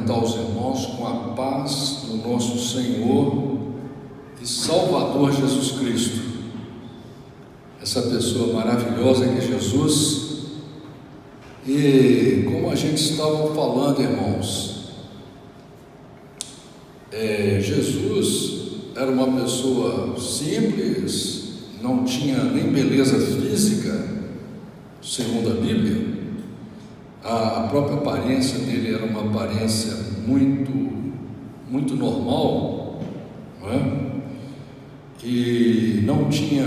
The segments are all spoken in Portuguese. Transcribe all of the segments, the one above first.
cumprimentar os irmãos com a paz do nosso Senhor e Salvador Jesus Cristo. Essa pessoa maravilhosa que é Jesus. E como a gente estava falando, irmãos, Jesus era uma pessoa simples, não tinha nem beleza física, segundo a Bíblia. A própria aparência dele era uma aparência muito normal, não é? E não tinha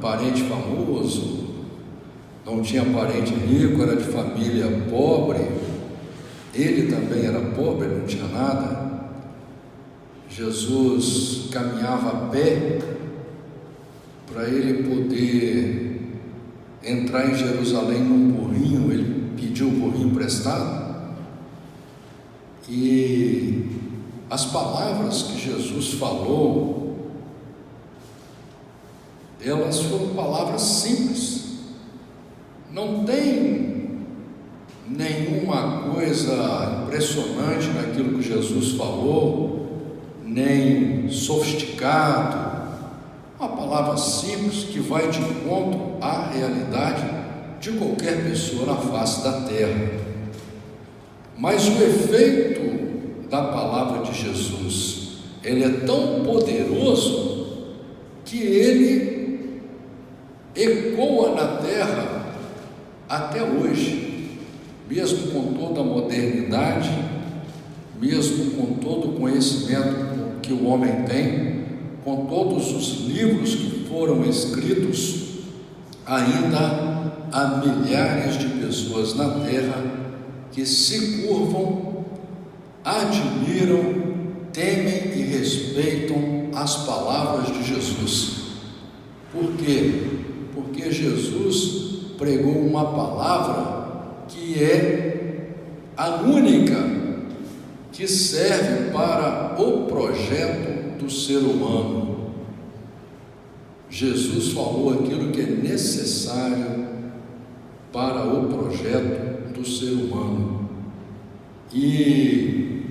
parente famoso, não tinha parente rico, era de família pobre. Ele também era pobre, não tinha nada. Jesus caminhava a pé para ele poder entrar em Jerusalém num burrinho. Ele pediu o burrinho emprestado, e as palavras que Jesus falou, elas foram palavras simples, não tem nenhuma coisa impressionante naquilo que Jesus falou, nem sofisticado, uma palavra simples que vai de encontro à realidade de qualquer pessoa na face da terra. Mas o efeito da palavra de Jesus, ele é tão poderoso que ele ecoa na terra até hoje, mesmo com toda a modernidade, mesmo com todo o conhecimento que o homem tem, com todos os livros que foram escritos, ainda há milhares de pessoas na terra que se curvam, admiram, temem e respeitam as palavras de Jesus. Por quê? Porque Jesus pregou uma palavra que é a única que serve para o projeto do ser humano. Jesus falou aquilo que é necessário para o projeto do ser humano. E,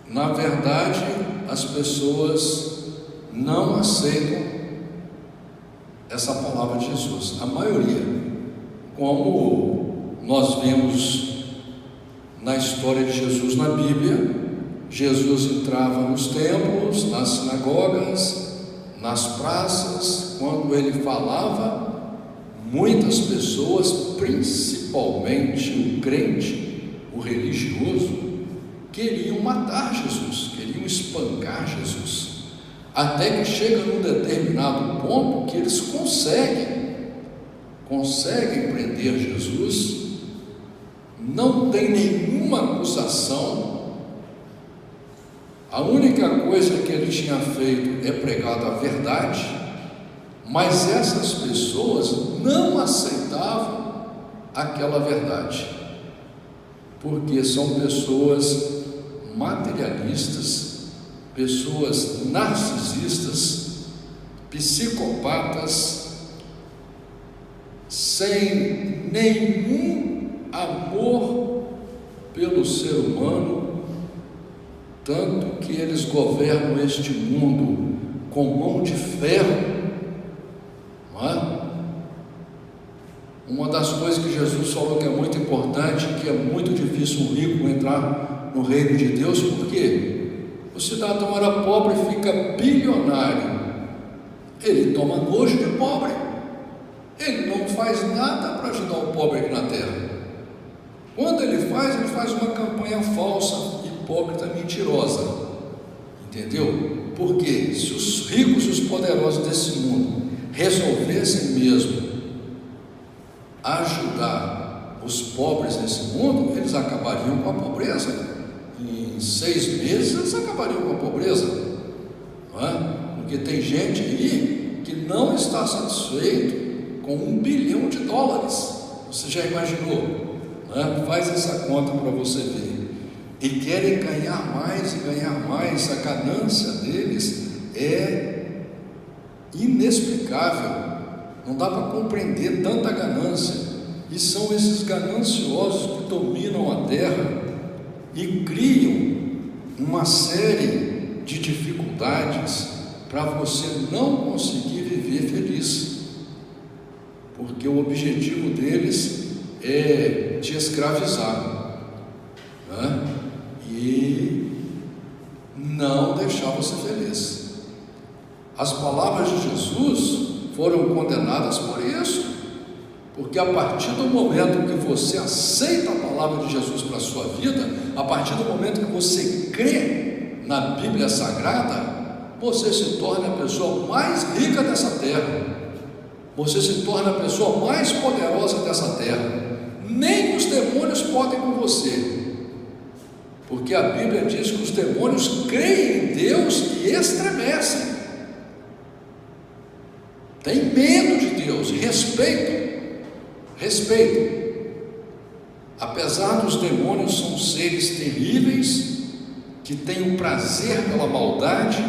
na verdade, as pessoas não aceitam essa palavra de Jesus, a maioria, como nós vemos na história de Jesus na Bíblia. Jesus entrava nos templos, nas sinagogas, nas praças. Quando ele falava, muitas pessoas, principalmente o crente, o religioso, queriam matar Jesus, queriam espancar Jesus, até que chega num determinado ponto que eles conseguem prender Jesus, não tem nenhuma acusação. A única coisa que ele tinha feito é pregado a verdade, mas essas pessoas não aceitavam aquela verdade, porque são pessoas materialistas, pessoas narcisistas, psicopatas, sem nenhum amor pelo ser humano, tanto que eles governam este mundo com mão de ferro. Não é? Uma das coisas que Jesus falou que é muito importante, que é muito difícil um rico entrar no reino de Deus, porque o cidadão era pobre e fica bilionário, ele toma nojo de pobre, ele não faz nada para ajudar o pobre aqui na terra. Quando ele faz uma campanha falsa, hipócrita, mentirosa, entendeu? Porque se os ricos e os poderosos desse mundo resolvessem mesmo ajudar os pobres nesse mundo, eles acabariam com a pobreza. Em 6 meses eles acabariam com a pobreza, não é? Porque tem gente aí que não está satisfeito com $1 bilhão. Você já imaginou? Não é? Faz essa conta para você ver. E querem ganhar mais e ganhar mais. A ganância deles é inexplicável. Não dá para compreender tanta ganância. E são esses gananciosos que dominam a terra. e criam uma série de dificuldades para você não conseguir viver feliz, porque o objetivo deles é te escravizar, né? E não deixar você feliz. As palavras de Jesus foram condenadas por isso, porque a partir do momento que você aceita a palavra de Jesus para a sua vida, a partir do momento que você crê na Bíblia Sagrada, você se torna a pessoa mais rica dessa terra, você se torna a pessoa mais poderosa dessa terra. Nem os demônios podem com você, porque a Bíblia diz que os demônios creem em Deus e estremecem, tem medo de Deus, respeitam. Apesar dos demônios são seres terríveis, que têm o prazer pela maldade,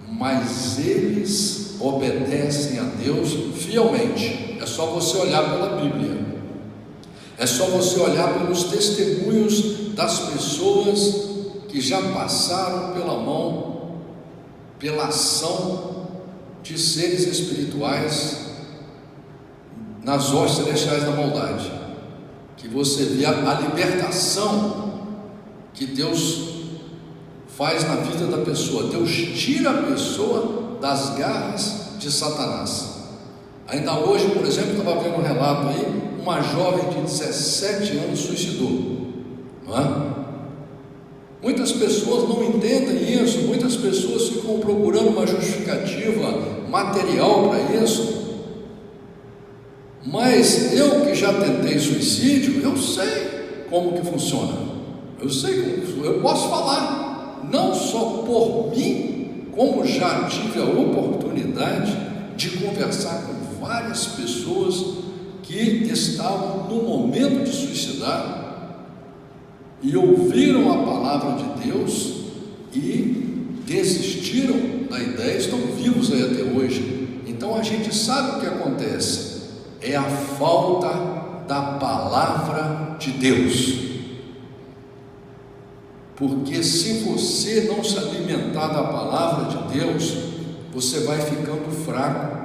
mas eles obedecem a Deus fielmente. É só você olhar pela Bíblia, é só você olhar pelos testemunhos das pessoas que já passaram pela mão, pela ação de seres espirituais nas hostes celestiais da maldade, que você vê a libertação que Deus faz na vida da pessoa. Deus tira a pessoa das garras de Satanás. Ainda hoje, por exemplo, estava vendo um relato aí, uma jovem de 17 anos suicidou, não é? Muitas pessoas não entendem isso, muitas pessoas ficam procurando uma justificativa material para isso, mas eu que já tentei suicídio, eu sei como que funciona, eu posso falar, não só por mim, como já tive a oportunidade de conversar com várias pessoas que estavam no momento de suicidar, e ouviram a palavra de Deus e desistiram da ideia, estão vivos aí até hoje. Então a gente sabe o que acontece, é a falta da palavra de Deus, porque se você não se alimentar da palavra de Deus, você vai ficando fraco,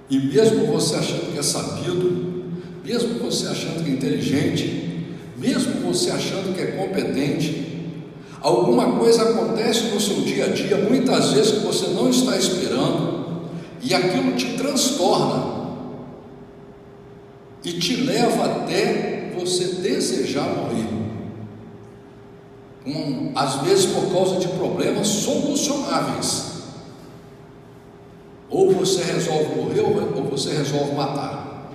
e mesmo você achando que é sabido, mesmo você achando que é inteligente, mesmo você achando que é competente, alguma coisa acontece no seu dia a dia, muitas vezes que você não está esperando, e aquilo te transtorna e te leva até você desejar morrer, às vezes por causa de problemas solucionáveis. Ou você resolve morrer ou você resolve matar.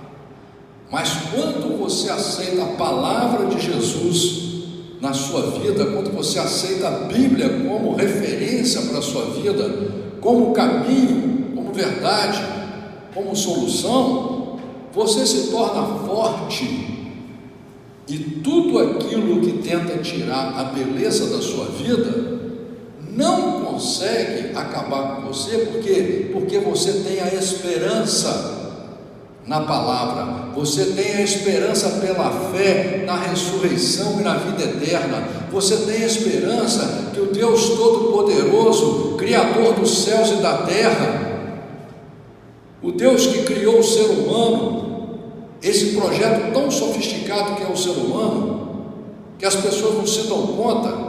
Mas quando você aceita a palavra de Jesus na sua vida, quando você aceita a Bíblia como referência para a sua vida, como caminho, como verdade, como solução, você se torna forte, e tudo aquilo que tenta tirar a beleza da sua vida não consegue acabar com você, porque você tem a esperança na palavra, você tem a esperança pela fé na ressurreição e na vida eterna, você tem a esperança que o Deus Todo-Poderoso, Criador dos céus e da terra, o Deus que criou o ser humano, esse projeto tão sofisticado que é o ser humano, que as pessoas não se dão conta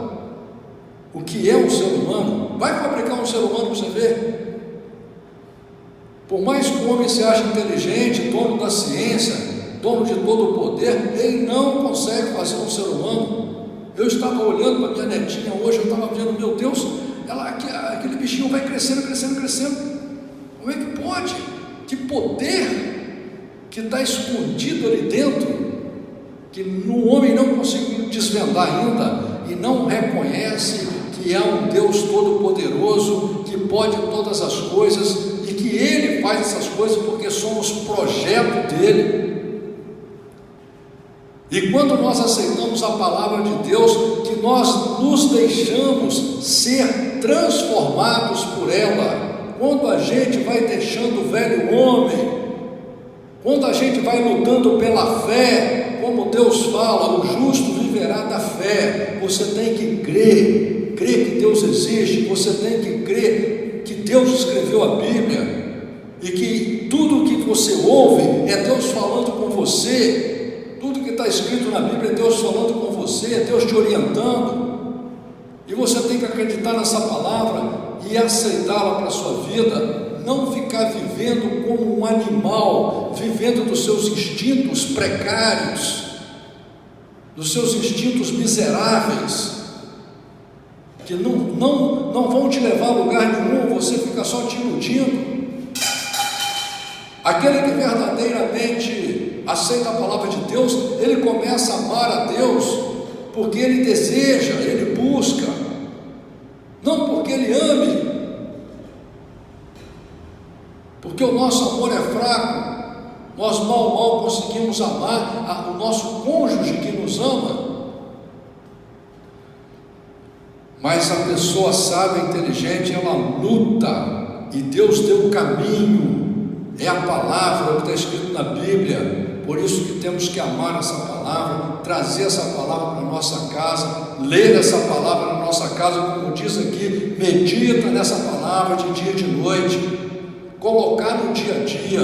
o que é um ser humano. Vai fabricar um ser humano para você ver. Por mais que o homem se ache inteligente, dono da ciência, dono de todo o poder, ele não consegue fazer um ser humano. Eu estava olhando para minha netinha hoje, eu estava vendo, meu Deus, aquele bichinho vai crescendo. Como é que pode? Que poder que está escondido ali dentro, que o homem não conseguiu desvendar ainda, e não reconhece que há um Deus Todo-Poderoso, que pode todas as coisas, e que Ele faz essas coisas porque somos projeto dEle. E quando nós aceitamos a palavra de Deus, que nós nos deixamos ser transformados por ela, quando a gente vai deixando o velho homem, quando a gente vai lutando pela fé, como Deus fala, o justo viverá da fé. Você tem que crer que Deus existe, você tem que crer que Deus escreveu a Bíblia, e que tudo que você ouve é Deus falando com você. Tudo que está escrito na Bíblia é Deus falando com você, é Deus te orientando, e você tem que acreditar nessa palavra e aceitá-la para a sua vida. Não ficar vivendo como um animal, vivendo dos seus instintos precários, dos seus instintos miseráveis, que não vão te levar a lugar nenhum. Você fica só te iludindo. Aquele que verdadeiramente aceita a palavra de Deus, ele começa a amar a Deus, porque ele deseja, ele busca, não porque ele ame, porque o nosso amor é fraco. Nós mal conseguimos amar o nosso cônjuge que nos ama. Mas a pessoa sábia, inteligente, ela luta, e Deus deu o caminho, é a palavra, é o que está escrito na Bíblia. Por isso que temos que amar essa palavra, trazer essa palavra para a nossa casa, ler essa palavra na nossa casa, como diz aqui, medita nessa palavra de dia e de noite, colocar no dia a dia,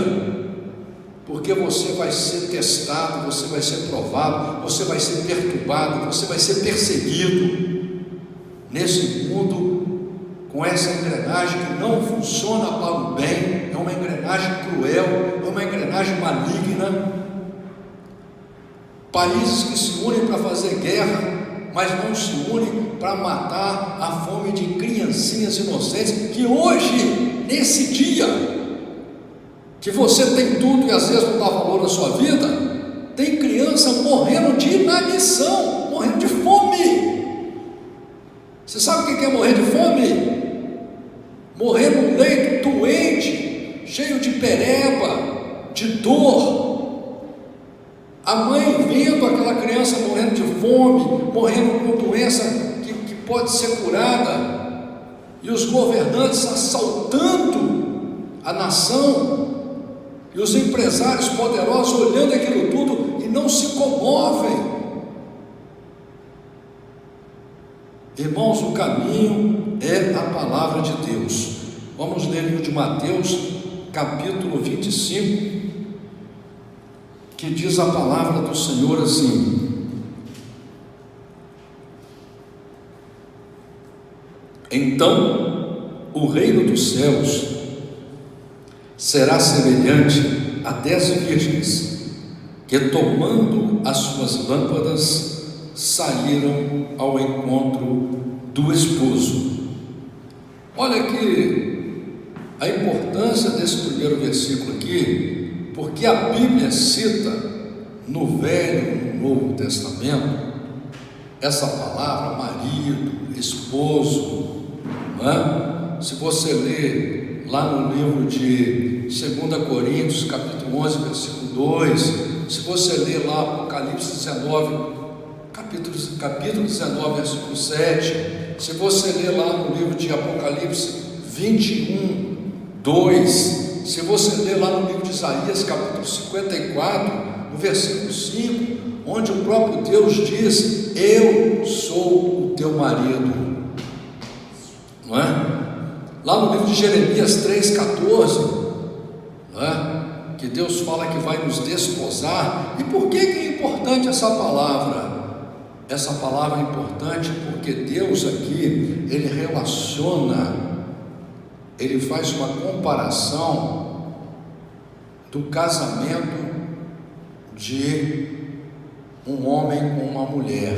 porque você vai ser testado, você vai ser provado, você vai ser perturbado, você vai ser perseguido nesse mundo, com essa engrenagem que não funciona para o bem, é uma engrenagem cruel, é uma engrenagem maligna. Países que se unem para fazer guerra, mas não se unem para matar a fome de criancinhas inocentes, que hoje, nesse dia, que você tem tudo e às vezes não dá valor na sua vida, tem criança morrendo de inanição, morrendo de fome. Você sabe o que é morrer de fome? Morrer num leito doente, cheio de pereba, de dor. A mãe vendo aquela criança morrendo de fome, morrendo com doença que pode ser curada, e os governantes assaltando a nação, e os empresários poderosos olhando aquilo tudo e não se comovem. Irmãos, o caminho é a palavra de Deus. Vamos ler o livro de Mateus, capítulo 25, que diz a palavra do Senhor assim: então o reino dos céus será semelhante a 10 virgens que, tomando as suas lâmpadas, saíram ao encontro do esposo. Olha aqui a importância desse primeiro versículo aqui, porque a Bíblia cita no Velho e no Novo Testamento essa palavra marido, esposo, não é? Se você ler lá no livro de 2 Coríntios, capítulo 11, versículo 2, se você ler lá Apocalipse 19, capítulo 19, versículo 7, se você ler lá no livro de Apocalipse 21, 2, se você ler lá no livro de Isaías, capítulo 54, no versículo 5, onde o próprio Deus diz: eu sou o teu marido, não é? Lá no livro de Jeremias 3,14, não é? Que Deus fala que vai nos desposar. E por que é importante essa palavra? Essa palavra é importante porque Deus aqui, Ele relaciona, Ele faz uma comparação do casamento de um homem com uma mulher,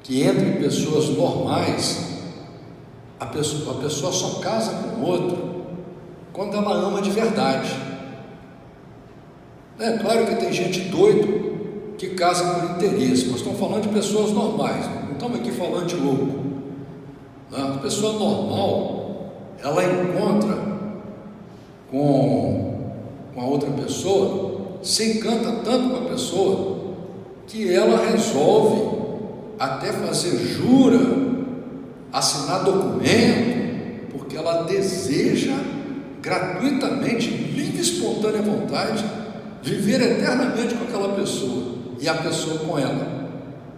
que entre pessoas normais, a pessoa só casa com o outro quando ela ama de verdade. É claro que tem gente doido que casa por interesse, mas estamos falando de pessoas normais, não estamos aqui falando de louco. A pessoa normal, ela encontra com a outra pessoa, se encanta tanto com a pessoa, que ela resolve até fazer jura, assinar documento, porque ela deseja gratuitamente, livre e espontânea vontade, viver eternamente com aquela pessoa e a pessoa com ela.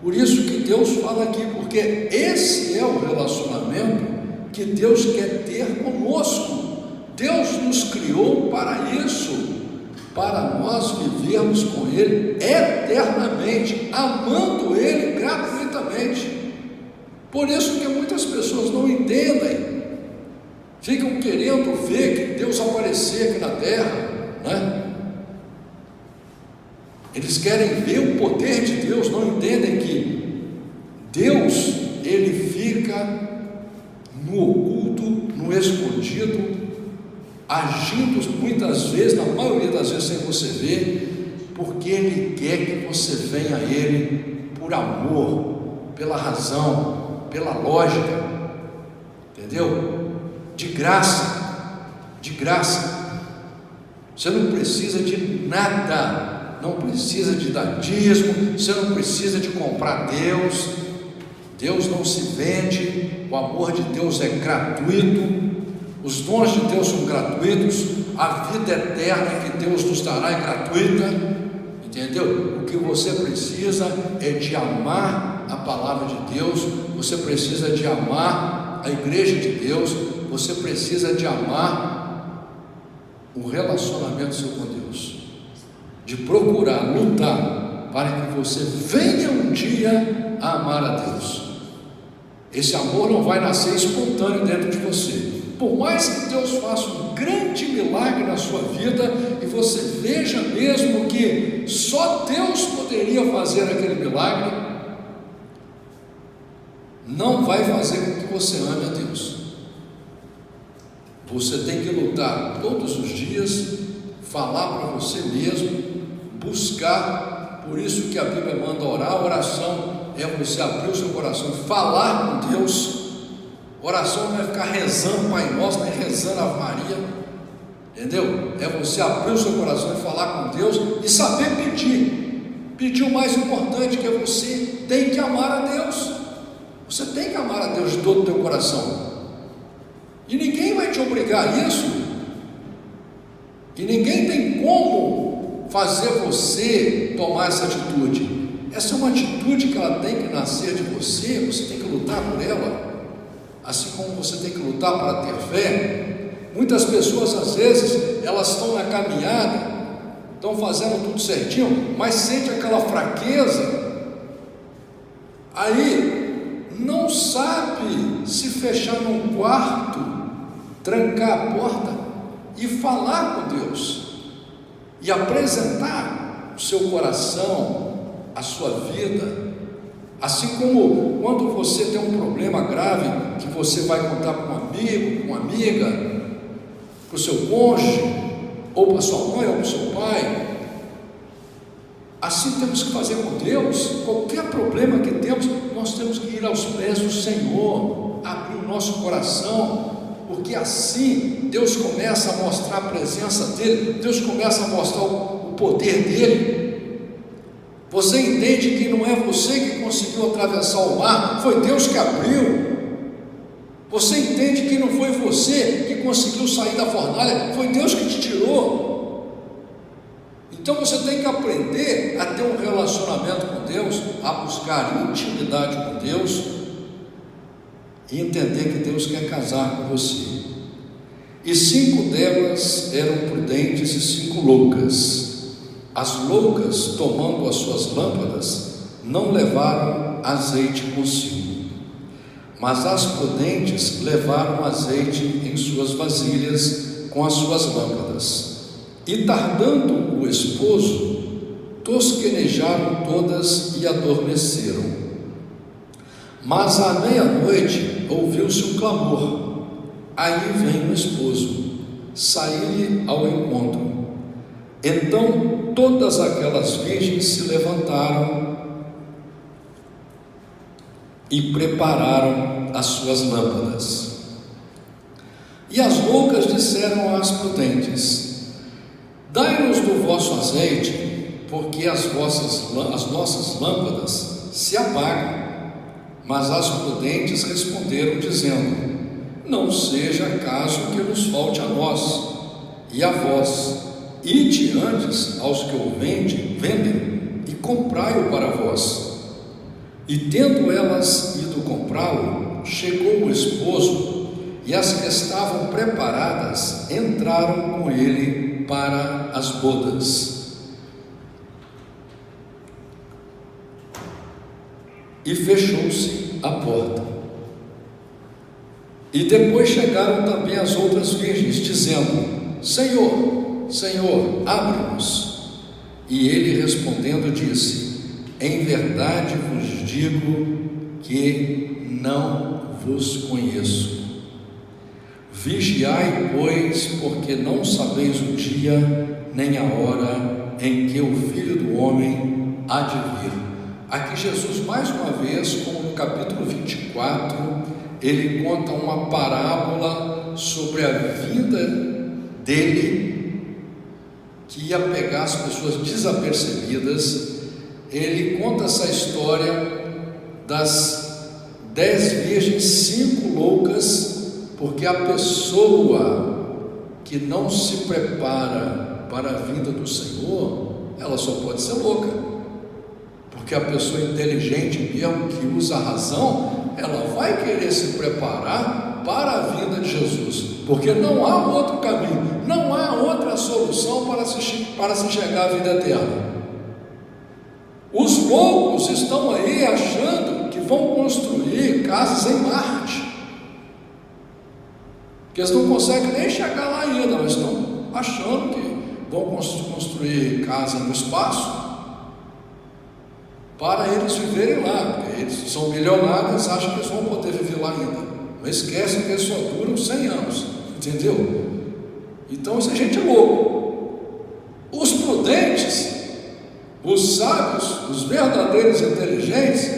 Por isso que Deus fala aqui, porque esse é o relacionamento que Deus quer ter conosco. Deus nos criou para isso, para nós vivermos com Ele eternamente, amando Ele gratuitamente. Por isso que muitas pessoas não entendem, ficam querendo ver que Deus aparecer aqui na terra, né? Eles querem ver o poder de Deus, não entendem que Deus, Ele fica no oculto, no escondido, agindo muitas vezes, na maioria das vezes sem você ver, porque Ele quer que você venha a Ele por amor, pela razão, pela lógica, entendeu? De graça, de graça. Você não precisa de nada, não precisa de dar dízimo, você não precisa de comprar Deus. Deus não se vende, o amor de Deus é gratuito, os dons de Deus são gratuitos, a vida eterna que Deus nos dará é gratuita, entendeu? O que você precisa é de amar a palavra de Deus, você precisa de amar a igreja de Deus, você precisa de amar o relacionamento seu com Deus, de procurar lutar para que você venha um dia a amar a Deus. Esse amor não vai nascer espontâneo dentro de você. Por mais que Deus faça um grande milagre na sua vida e você veja mesmo que só Deus poderia fazer aquele milagre, não vai fazer com que você ame a Deus. Você tem que lutar todos os dias, falar para você mesmo, buscar. Por isso que a Bíblia manda orar. A oração é você abrir o seu coração, falar com Deus. Oração não é ficar rezando Pai Nosso, nem rezando Ave Maria, entendeu? É você abrir o seu coração e falar com Deus e saber pedir. Pedir o mais importante, que é você tem que amar a Deus. Você tem que amar a Deus de todo o teu coração. E ninguém vai te obrigar a isso. E ninguém tem como fazer você tomar essa atitude. Essa é uma atitude que ela tem que nascer de você. Você tem que lutar por ela. Assim como você tem que lutar para ter fé. Muitas pessoas, às vezes, elas estão na caminhada, estão fazendo tudo certinho, mas sente aquela fraqueza, aí não sabe se fechar num quarto, trancar a porta e falar com Deus, e apresentar o seu coração, a sua vida. Assim como quando você tem um problema grave, que você vai contar para um amigo, uma amiga, para o seu cônjuge, ou para sua mãe, ou para o seu pai, assim temos que fazer com Deus. Qualquer problema que temos, nós temos que ir aos pés do Senhor, abrir o nosso coração, porque assim Deus começa a mostrar a presença dEle, Deus começa a mostrar o poder dEle. Você entende que não é você que conseguiu atravessar o mar, foi Deus que abriu. Você entende que não foi você que conseguiu sair da fornalha, foi Deus que te tirou. Então você tem que aprender a ter um relacionamento com Deus, a buscar intimidade com Deus e entender que Deus quer casar com você. E 5 delas eram prudentes e 5 loucas. As loucas, tomando as suas lâmpadas, não levaram azeite consigo, mas as prudentes levaram azeite em suas vasilhas com as suas lâmpadas. E tardando o esposo, tosquenejaram todas e adormeceram. Mas à meia-noite ouviu-se um clamor. Aí vem o esposo, saiu-lhe ao encontro. Então todas aquelas virgens se levantaram e prepararam as suas lâmpadas. E as loucas disseram às prudentes: dai-nos do vosso azeite, porque as nossas lâmpadas se apagam. Mas as prudentes responderam, dizendo: não seja caso que nos falte a nós e a vós, ide antes aos que o vendem e comprai-o para vós. E tendo elas ido comprá-lo, chegou o esposo, e as que estavam preparadas entraram com ele para as bodas. E fechou-se a porta. E depois chegaram também as outras virgens, dizendo: Senhor, Senhor, abre-nos. E ele respondendo disse: Em verdade vos digo que não vos conheço. Vigiai, pois, porque não sabeis o dia nem a hora em que o Filho do Homem há de vir. Aqui Jesus, mais uma vez, como no capítulo 24, ele conta uma parábola sobre a vinda dele, que ia pegar as pessoas desapercebidas. Ele conta essa história das 10 virgens, 5 loucas, porque a pessoa que não se prepara para a vinda do Senhor, ela só pode ser louca, porque a pessoa inteligente mesmo, que usa a razão, ela vai querer se preparar para a vinda de Jesus, porque não há outro caminho, não há outra solução para se chegar à vida eterna. Os loucos estão aí achando que vão construir casas em Marte, que eles não conseguem nem chegar lá ainda, mas estão achando que vão construir casa no espaço para eles viverem lá, porque eles são milionários, acham que eles vão poder viver lá ainda, mas esquecem que eles só duram 100 anos, entendeu? Então isso é gente louca. Os prudentes, os sábios, os verdadeiros inteligentes,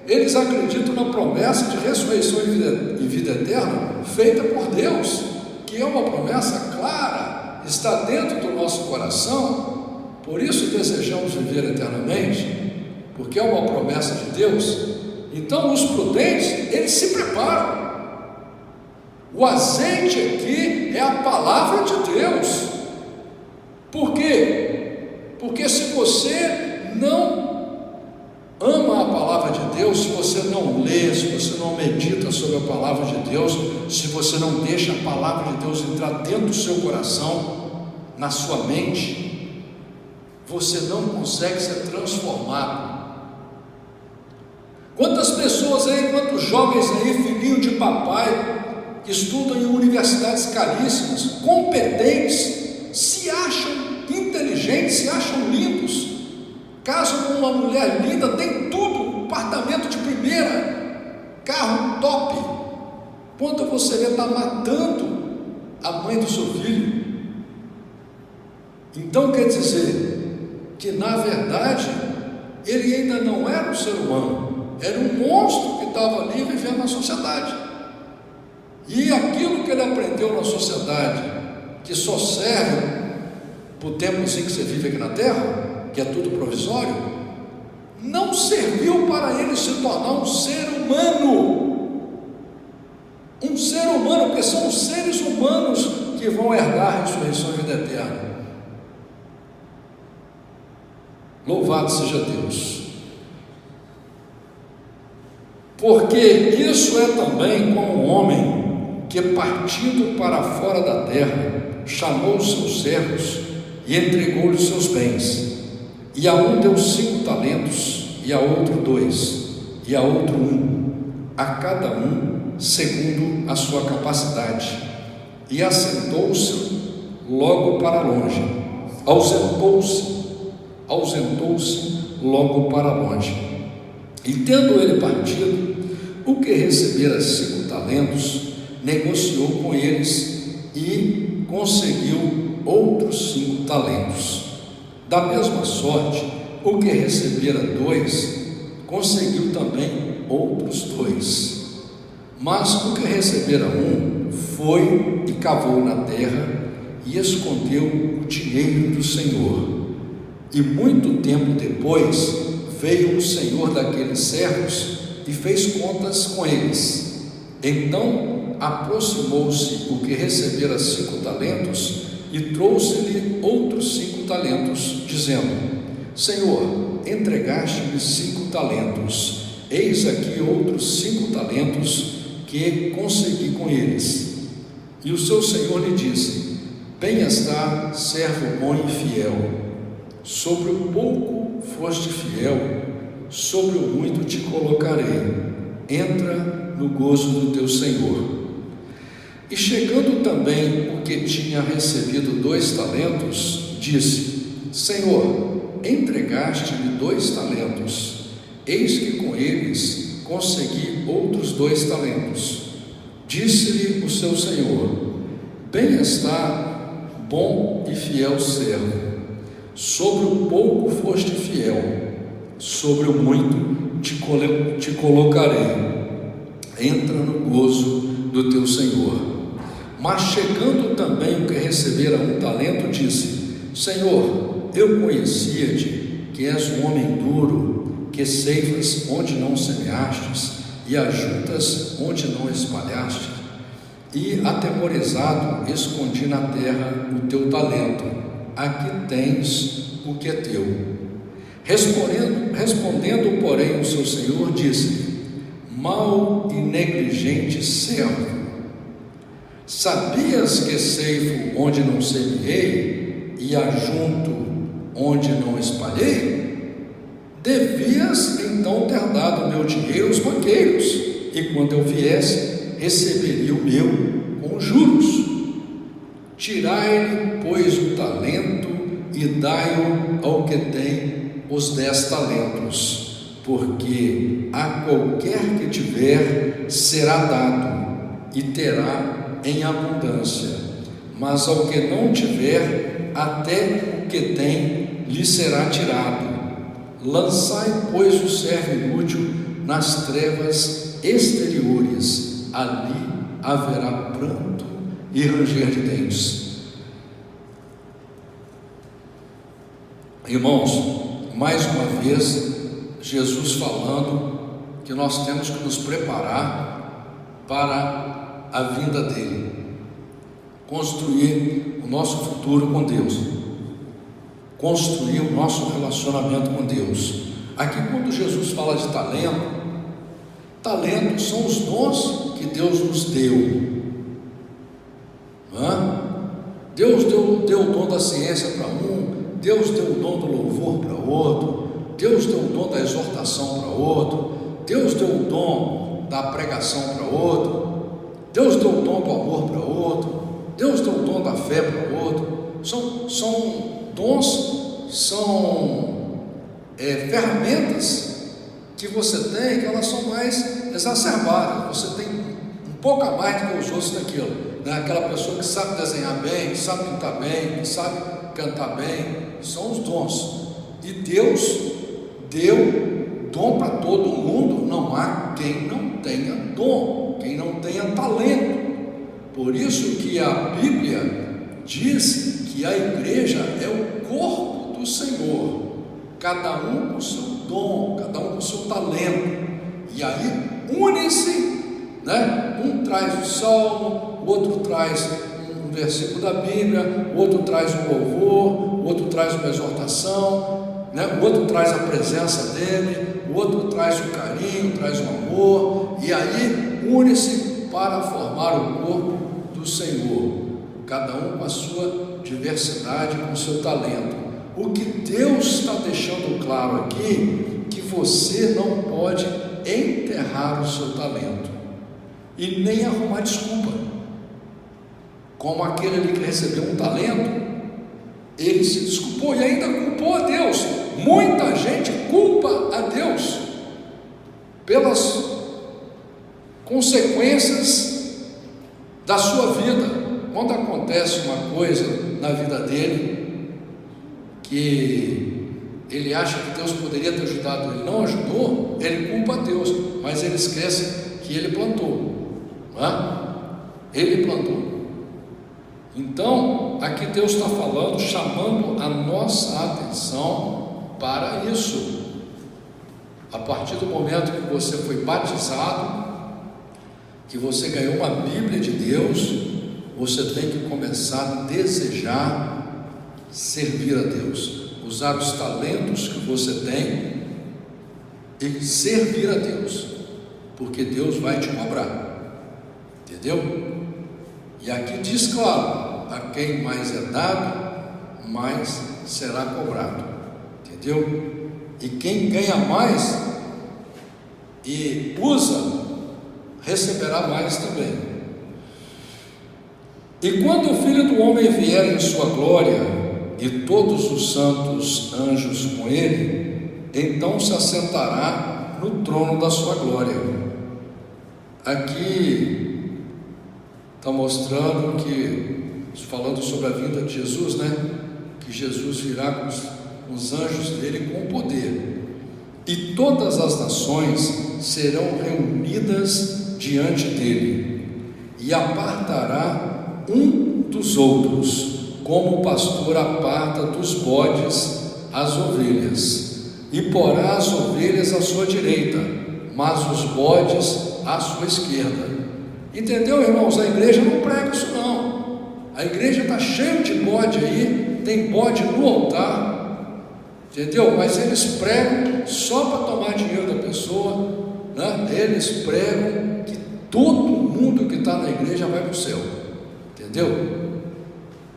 eles acreditam na promessa de ressurreição e vida eterna feita por Deus, que é uma promessa clara, está dentro do nosso coração. Por isso desejamos viver eternamente, porque é uma promessa de Deus. Então os prudentes, eles se preparam. O azeite aqui é a palavra de Deus. Por quê? Porque se você não ama a palavra de Deus, se você não lê, se você não medita sobre a palavra de Deus, se você não deixa a palavra de Deus entrar dentro do seu coração, na sua mente, você não consegue ser transformado. Quantas pessoas aí, quantos jovens aí, filhinho de papai, que estudam em universidades caríssimas, competentes, se acham inteligentes, se acham lindos, casam com uma mulher linda, tem tudo, apartamento de primeira, carro top. Quando você vê, está matando a mãe do seu filho. Então quer dizer que na verdade ele ainda não era um ser humano, era um monstro que estava ali vivendo na sociedade. E aquilo que ele aprendeu na sociedade, que só serve para o tempozinho que você vive aqui na terra, que é tudo provisório, não serviu para ele se tornar um ser humano. Um ser humano, porque são os seres humanos que vão herdar a ressurreição e vida eterna. Louvado seja Deus. Porque isso é também como um homem que, partindo para fora da terra, chamou os seus servos e entregou-lhes seus bens. E a um deu 5 talentos, e a outro 2, e a outro 1, a cada um segundo a sua capacidade. E assentou-se logo para longe, ausentou-se logo para longe. E tendo ele partido, o que recebera 5 talentos, negociou com eles e conseguiu outros 5 talentos. Da mesma sorte, o que recebera 2, conseguiu também outros 2. Mas o que recebera 1, foi e cavou na terra e escondeu o dinheiro do Senhor. E muito tempo depois, veio o Senhor daqueles servos e fez contas com eles. Então aproximou-se o que recebera 5 talentos e trouxe-lhe outros 5 talentos, dizendo: Senhor, entregaste-me 5 talentos, eis aqui outros 5 talentos que consegui com eles. E o seu senhor lhe disse: Bem está, servo bom e fiel, sobre o pouco foste fiel, sobre o muito te colocarei, entra no gozo do teu senhor. E chegando também o que tinha recebido 2 talentos, disse: Senhor, entregaste-me 2 talentos, eis que com eles consegui outros 2 talentos. Disse-lhe o seu senhor: Bem está, bom e fiel servo, sobre o pouco foste fiel, sobre o muito te colocarei, entra no gozo do teu senhor. Mas chegando também o que recebera 1 talento, disse: Senhor, eu conhecia-te, que és um homem duro, que ceifas onde não semeastes, e ajuntas onde não espalhaste, e atemorizado escondi na terra o teu talento, aqui tens o que é teu. Respondendo, porém, o seu senhor disse: Mau e negligente servo, sabias que ceifo onde não semeei, e ajunto onde não espalhei? Devias então ter dado o meu dinheiro aos banqueiros, e quando eu viesse, receberia o meu com juros. Tirai-lhe, pois, o talento e dai-o ao que tem os 10 talentos, porque a qualquer que tiver será dado, e terá em abundância, mas ao que não tiver, até o que tem lhe será tirado. Lançai, pois, o servo inútil nas trevas exteriores, ali haverá pranto e ranger de dentes. Irmãos, mais uma vez, Jesus falando que nós temos que nos preparar para a vinda dele, construir o nosso futuro com Deus, construir o nosso relacionamento com Deus. Aqui, quando Jesus fala de talentos são os dons que Deus nos deu. Deus deu o dom da ciência para um, Deus deu o dom do louvor para outro, Deus deu o dom da exortação para outro, Deus deu o dom da pregação para outro, Deus deu o dom do amor para outro, Deus deu o dom da fé para outro. São dons, são ferramentas que você tem, que elas são mais exacerbadas. Você tem um pouco a mais do que os outros daquilo, né? Aquela pessoa que sabe desenhar bem, que sabe pintar bem, que sabe cantar bem, são os dons. E Deus deu dom para todo mundo. Não há quem não tenha dom, quem não tenha talento. Por isso que a Bíblia diz que a igreja é o corpo do Senhor, cada um com o seu dom, cada um com o seu talento, e aí une-se, né? Um traz o salmo, o outro traz um versículo da Bíblia, o outro traz um louvor, o outro traz uma exortação, né? O outro traz a presença dele, o outro traz o carinho, traz o amor, e aí une-se para formar o corpo do Senhor, cada um com a sua diversidade, com o seu talento. O que Deus está deixando claro aqui, que você não pode enterrar o seu talento e nem arrumar desculpa, como aquele ali que recebeu um talento, ele se desculpou e ainda culpou a Deus. Muita gente culpa a Deus pelas consequências da sua vida. Quando acontece uma coisa na vida dele que ele acha que Deus poderia ter ajudado, ele não ajudou, ele culpa a Deus, mas ele esquece que ele plantou, não é? Ele plantou. Então, aqui Deus está falando, chamando a nossa atenção para isso. A partir do momento que você foi batizado, que você ganhou uma Bíblia de Deus, você tem que começar a desejar servir a Deus, usar os talentos que você tem e servir a Deus, porque Deus vai te cobrar, entendeu? E aqui diz claro, a quem mais é dado, mais será cobrado, entendeu? E quem ganha mais e usa, receberá mais também. E quando o Filho do Homem vier em sua glória, e todos os santos anjos com ele, então se assentará no trono da sua glória. Aqui está mostrando que, falando sobre a vinda de Jesus, né? Que Jesus virá com os anjos dele com poder, e todas as nações serão reunidas diante dele, e apartará um dos outros, como o pastor aparta dos bodes as ovelhas, e porá as ovelhas à sua direita, mas os bodes à sua esquerda. Entendeu, irmãos? A igreja não prega isso não. A igreja está cheia de bode aí, tem bode no altar, entendeu? Mas eles pregam só para tomar dinheiro da pessoa, né? Eles pregam que todo mundo que está na igreja vai para o céu, entendeu?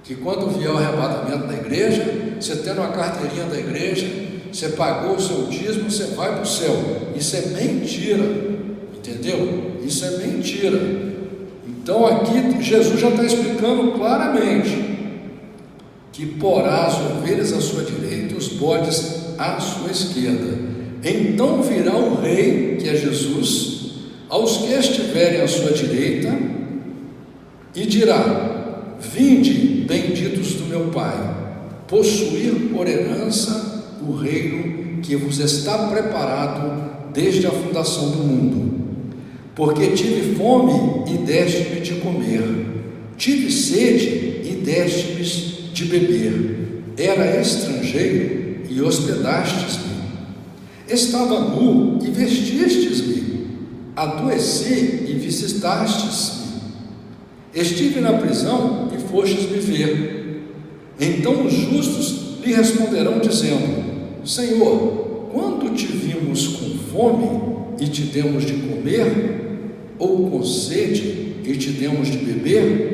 Que quando vier o arrebatamento da igreja, você tendo uma carteirinha da igreja, você pagou o seu dízimo, você vai para o céu. Isso é mentira, entendeu? Isso é mentira. Então aqui Jesus já está explicando claramente que porá as ovelhas à sua direita, os bodes à sua esquerda. Então virá o rei, que é Jesus, aos que estiverem à sua direita, e dirá: vinde, benditos do meu Pai, possuir por herança o reino que vos está preparado desde a fundação do mundo. Porque tive fome e deste-me de comer, tive sede e deste-me de beber, era estrangeiro e hospedastes-me, estava nu e vestistes-me, adoeci e visitastes-me, estive na prisão e fostes-me ver. Então os justos lhe responderão dizendo: Senhor, quando te vimos com fome e te demos de comer, ou com sede e te demos de beber?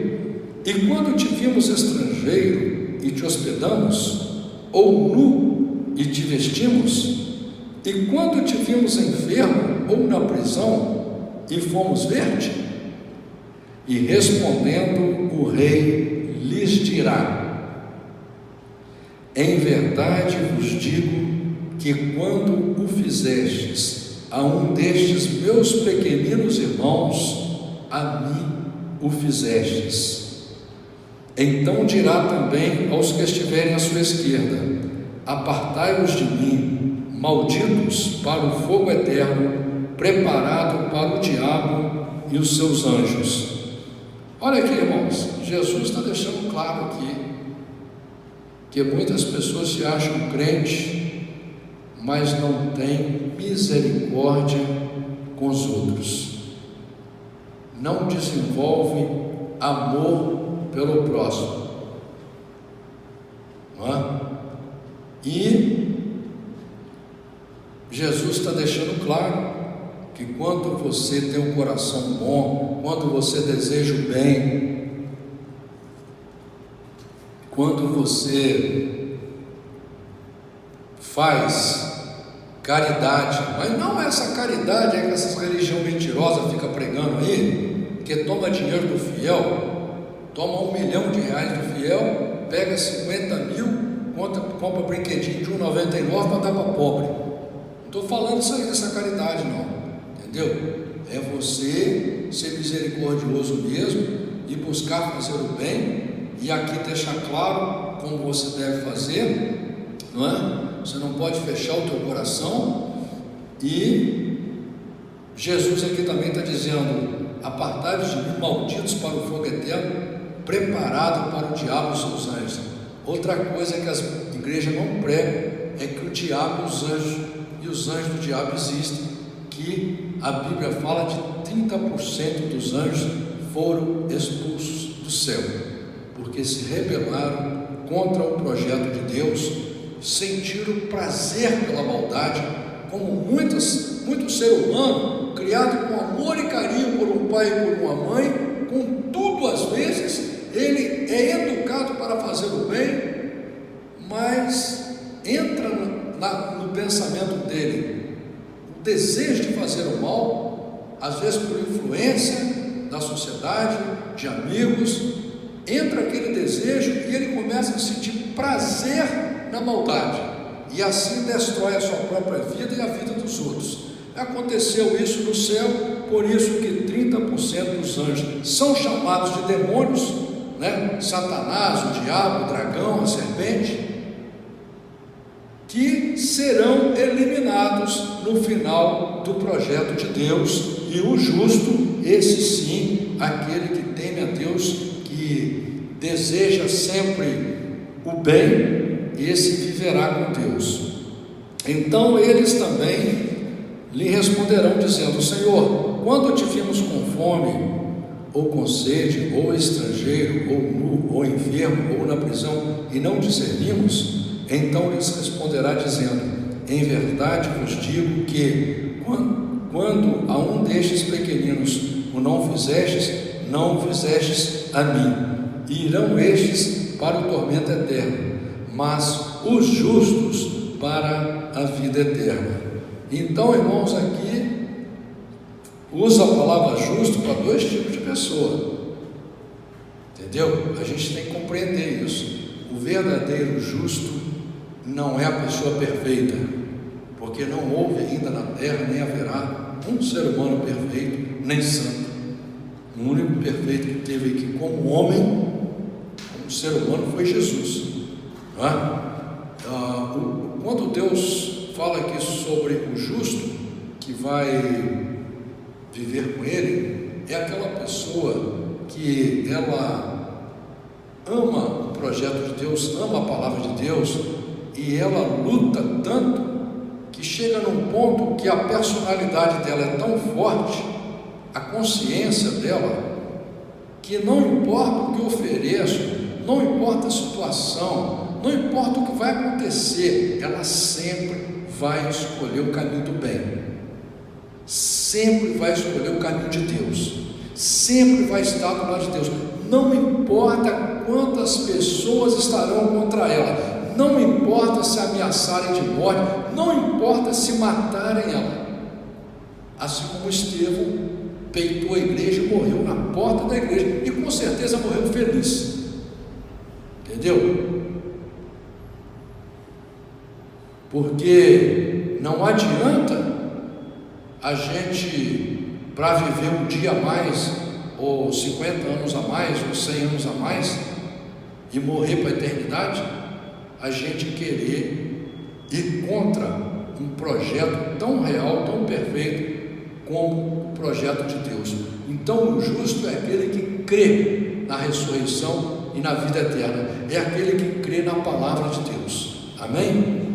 E quando te vimos estrangeiro e te hospedamos, ou nu e te vestimos? E quando te vimos enfermo ou na prisão e fomos ver-te? E respondendo o rei lhes dirá: em verdade vos digo que quando o fizestes a um destes meus pequeninos irmãos, a mim o fizestes. Então dirá também aos que estiverem à sua esquerda: apartai-vos de mim, malditos, para o fogo eterno, preparado para o diabo e os seus anjos. Olha aqui, irmãos, Jesus está deixando claro aqui que muitas pessoas se acham crentes, mas não têm misericórdia com os outros, não desenvolvem amor pelo próximo, não é? E Jesus está deixando claro que quando você tem um coração bom, quando você deseja o bem, quando você faz caridade, mas não essa caridade aí que essas religiões mentirosas ficam pregando aí, que toma dinheiro do fiel, toma R$1 milhão do fiel, pega 50 mil, compra brinquedinho de R$1,99 para dar para pobre. Não estou falando isso aí dessa caridade não, entendeu? É você ser misericordioso mesmo e buscar fazer o bem, e aqui deixar claro como você deve fazer, não é? Você não pode fechar o teu coração. E Jesus aqui também está dizendo: apartai-vos de mim, malditos, para o fogo eterno, preparado para o diabo e os seus anjos. Outra coisa que as igrejas não pregam é que o diabo e os anjos do diabo existem, que a Bíblia fala de 30% dos anjos foram expulsos do do céu, porque se rebelaram contra o projeto de Deus, sentiram prazer pela maldade, como muito ser humano, criado com amor e carinho por um pai e por uma mãe, contudo, às vezes, ele é educado para fazer o bem, mas entra no pensamento dele o desejo de fazer o mal, às vezes por influência da sociedade, de amigos, entra aquele desejo e ele começa a sentir prazer na maldade, e assim destrói a sua própria vida e a vida dos outros. Aconteceu isso no céu, por isso que 30% dos anjos são chamados de demônios, né? Satanás, o diabo, o dragão, a serpente, que serão eliminados no final do projeto de Deus, e o justo, esse sim, aquele que teme a Deus, que deseja sempre o bem, esse viverá com Deus. Então eles também lhe responderão dizendo: Senhor, quando te vimos com fome, ou com sede, ou estrangeiro, ou nu, ou enfermo, ou na prisão, e não te servimos? Então lhes responderá dizendo: em verdade vos digo que quando a um destes pequeninos o não fizestes, não o fizestes a mim. E irão estes para o tormento eterno, mas os justos para a vida eterna. Então, irmãos, aqui usa a palavra justo para dois tipos de pessoa, entendeu? A gente tem que compreender isso. O verdadeiro justo não é a pessoa perfeita, porque não houve ainda na terra, nem haverá um ser humano perfeito, nem santo. O único perfeito que teve aqui como homem, como ser humano, foi Jesus, não é? Quando Deus fala aqui sobre o justo que vai viver com Ele, é aquela pessoa que ela ama o projeto de Deus, ama a palavra de Deus, e ela luta tanto que chega num ponto que a personalidade dela é tão forte, a consciência dela, que não importa o que ofereço, não importa a situação, não importa o que vai acontecer, ela sempre vai escolher o caminho do bem, sempre vai escolher o caminho de Deus, sempre vai estar do lado de Deus. Não importa quantas pessoas estarão contra ela, não importa se ameaçarem de morte, não importa se matarem ela. Assim como Estevão peitou a igreja e morreu na porta da igreja, e com certeza morreu feliz, entendeu? Porque não adianta a gente, para viver um dia a mais, ou 50 anos a mais, ou 100 anos a mais, e morrer para a eternidade, a gente querer ir contra um projeto tão real, tão perfeito, como o projeto de Deus. Então o justo é aquele que crê na ressurreição e na vida eterna, é aquele que crê na palavra de Deus. Amém?